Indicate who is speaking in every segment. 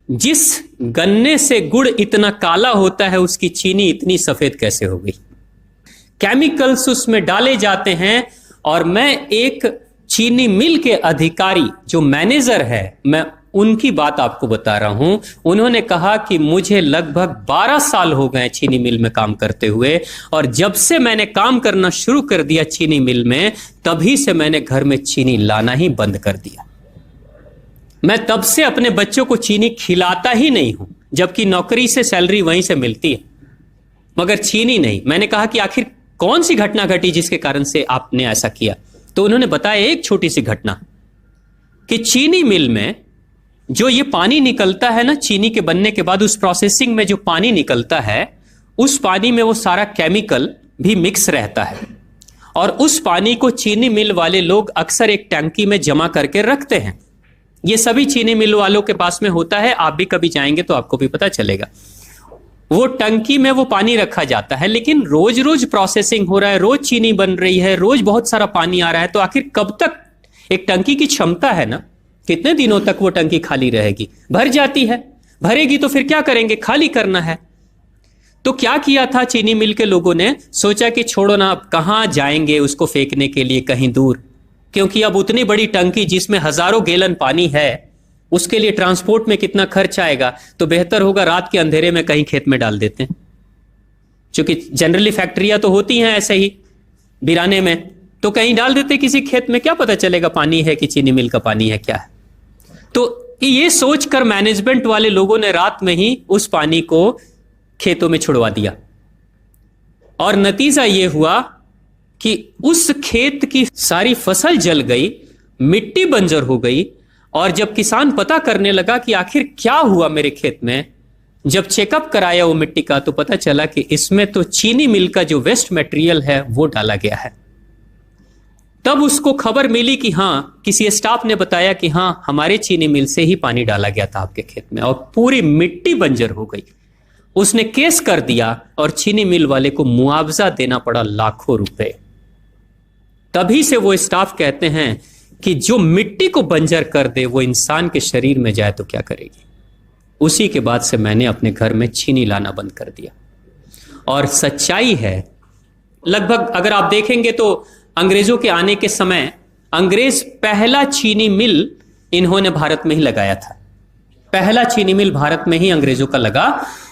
Speaker 1: जिस गन्ने से गुड़ इतना काला होता है उसकी चीनी इतनी सफेद कैसे हो गई। केमिकल्स उसमें डाले जाते हैं। और मैं एक चीनी मिल के अधिकारी जो मैनेजर है, मैं उनकी बात आपको बता रहा हूं। उन्होंने कहा कि मुझे लगभग 12 साल हो गए चीनी मिल में काम करते हुए, और जब से मैंने काम करना शुरू कर दिया चीनी मिल में, तभी से मैंने घर में चीनी लाना ही बंद कर दिया। मैं तब से अपने बच्चों को चीनी खिलाता ही नहीं हूं, जबकि नौकरी से सैलरी वहीं से मिलती है, मगर चीनी नहीं। मैंने कहा कि आखिर कौन सी घटना घटी जिसके कारण से आपने ऐसा किया। तो उन्होंने बताया एक छोटी सी घटना कि चीनी मिल में जो ये पानी निकलता है ना, चीनी के बनने के बाद उस प्रोसेसिंग में जो पानी निकलता है, उस पानी में वो सारा केमिकल भी मिक्स रहता है, और उस पानी को चीनी मिल वाले लोग अक्सर एक टंकी में जमा करके रखते हैं। ये सभी चीनी मिल वालों के पास में होता है, आप भी कभी जाएंगे तो आपको भी पता चलेगा। वो टंकी में वो पानी रखा जाता है, लेकिन रोज रोज प्रोसेसिंग हो रहा है, रोज चीनी बन रही है, रोज बहुत सारा पानी आ रहा है, तो आखिर कब तक एक टंकी की क्षमता है ना, कितने दिनों तक वो टंकी खाली रहेगी। भर जाती है, भरेगी तो फिर क्या करेंगे, खाली करना है। तो क्या किया था चीनी मिल के लोगों ने, सोचा कि छोड़ो ना, अब कहां जाएंगे उसको फेंकने के लिए कहीं दूर, क्योंकि अब उतनी बड़ी टंकी जिसमें हजारों गैलन पानी है, उसके लिए ट्रांसपोर्ट में कितना खर्च आएगा, तो बेहतर होगा रात के अंधेरे में कहीं खेत में डाल देते हैं। क्योंकि जनरली फैक्ट्रियां तो होती हैं ऐसे ही बिराने में, तो कहीं डाल देते किसी खेत में, क्या पता चलेगा पानी है कि चीनी मिल का पानी है क्या है। तो ये सोचकर मैनेजमेंट वाले लोगों ने रात में ही उस पानी को खेतों में छुड़वा दिया, और नतीजा ये हुआ कि उस खेत की सारी फसल जल गई, मिट्टी बंजर हो गई। और जब किसान पता करने लगा कि आखिर क्या हुआ मेरे खेत में, जब चेकअप कराया वो मिट्टी का, तो पता चला कि इसमें तो चीनी मिल का जो वेस्ट मटेरियल है वो डाला गया है। तब उसको खबर मिली कि हां, किसी स्टाफ ने बताया कि हां, हमारे चीनी मिल से ही पानी डाला गया था आपके खेत में, और पूरी मिट्टी बंजर हो गई। उसने केस कर दिया और चीनी मिल वाले को मुआवजा देना पड़ा लाखों रुपए। तभी से वो स्टाफ कहते हैं कि जो मिट्टी को बंजर कर दे वो इंसान के शरीर में जाए तो क्या करेगी। उसी के बाद से मैंने अपने घर में चीनी लाना बंद कर दिया। और सच्चाई है, लगभग अगर आप देखेंगे तो अंग्रेजों के आने के समय अंग्रेज पहला चीनी मिल इन्होंने भारत में ही लगाया था। पहला चीनी मिल भारत में ही अंग्रेजों का लगा,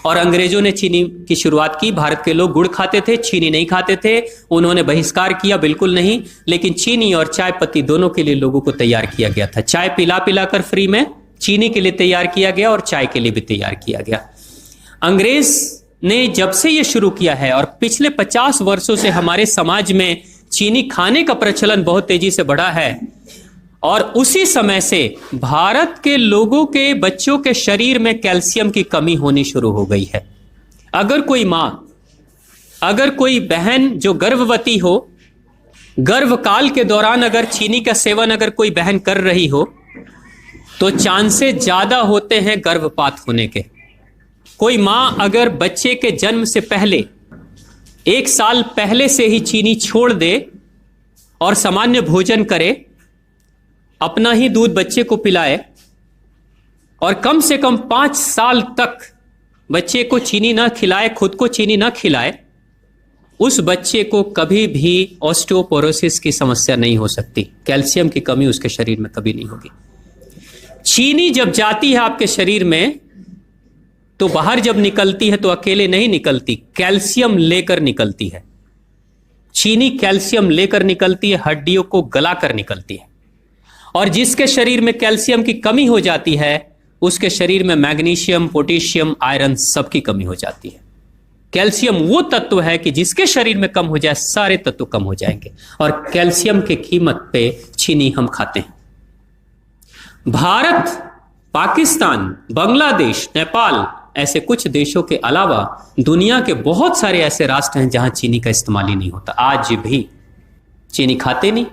Speaker 1: और अंग्रेजों ने चीनी की शुरुआत की। भारत के लोग गुड़ खाते थे, चीनी नहीं खाते थे, उन्होंने बहिष्कार किया, बिल्कुल नहीं। लेकिन चीनी और चाय पत्ती दोनों के लिए लोगों को तैयार किया गया था। चाय पिला पिलाकर फ्री में, चीनी के लिए तैयार किया गया और चाय के लिए भी तैयार किया गया। अंग्रेज ने जब से यह शुरू किया है, और पिछले 50 वर्षों से हमारे समाज में चीनी खाने का प्रचलन बहुत तेजी से बढ़ा है, और उसी समय से भारत के लोगों के बच्चों के शरीर में कैल्शियम की कमी होनी शुरू हो गई है। अगर कोई मां, अगर कोई बहन जो गर्भवती हो, गर्भकाल के दौरान अगर चीनी का सेवन अगर कोई बहन कर रही हो, तो चांसेस ज्यादा होते हैं गर्भपात होने के। कोई मां अगर बच्चे के जन्म से पहले 1 साल पहले से ही चीनी छोड़ दे और सामान्य भोजन करे, अपना ही दूध बच्चे को पिलाए, और कम से कम 5 साल तक बच्चे को चीनी ना खिलाए, खुद को चीनी ना खिलाए, उस बच्चे को कभी भी ऑस्टियोपोरोसिस की समस्या नहीं हो सकती। कैल्शियम की कमी उसके शरीर में कभी नहीं होगी। चीनी जब जाती है आपके शरीर में, तो बाहर जब निकलती है तो अकेले नहीं निकलती, कैल्शियम लेकर निकलती है। चीनी कैल्शियम लेकर निकलती है, हड्डियों को गलाकर निकलती है। और जिसके शरीर में कैल्शियम की कमी हो जाती है, उसके शरीर में मैग्नीशियम, पोटेशियम, आयरन सबकी कमी हो जाती है। कैल्शियम वो तत्व है कि जिसके शरीर में कम हो जाए, सारे तत्व कम हो जाएंगे। और कैल्शियम की कीमत पे चीनी हम खाते हैं। भारत, पाकिस्तान, बांग्लादेश, नेपाल, ऐसे कुछ देशों के अलावा दुनिया के बहुत सारे ऐसे राष्ट्र हैं जहां चीनी का इस्तेमाल ही नहीं होता। आज भी चीनी खाते नहीं,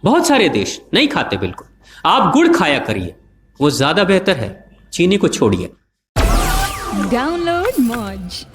Speaker 1: बहुत सारे देश नहीं खाते बिल्कुल। आप गुड़ खाया करिए, वो ज्यादा बेहतर है, चीनी को छोड़िए।
Speaker 2: डाउनलोड मौज।